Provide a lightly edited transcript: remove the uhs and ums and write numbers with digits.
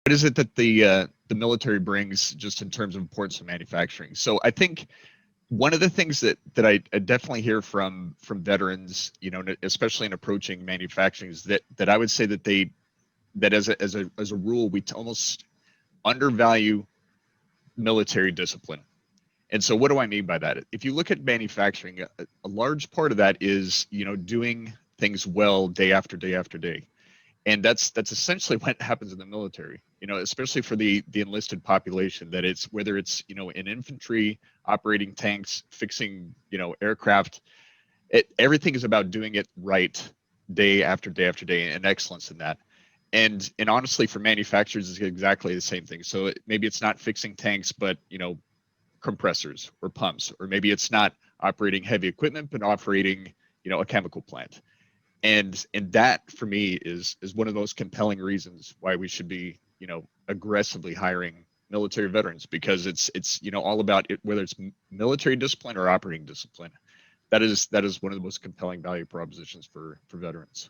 what is it that the military brings just in terms of importance of manufacturing? So I think one of the things that I definitely hear from veterans, especially in approaching manufacturing, is that I would say that as a rule, we almost undervalue military discipline. And so what do I mean by that? If you look at manufacturing, a large part of that is, doing things well day after day after day. And that's essentially what happens in the military, especially for the enlisted population, that it's whether it's, in infantry, operating tanks, fixing, aircraft, everything is about doing it right day after day after day and excellence in that. And honestly, for manufacturers, it's exactly the same thing. So maybe it's not fixing tanks, but, compressors or pumps, or maybe it's not operating heavy equipment, but operating, a chemical plant. And that for me is one of those compelling reasons why we should be, aggressively hiring military veterans, because it's all about it, whether it's military discipline or operating discipline. That is one of the most compelling value propositions for veterans.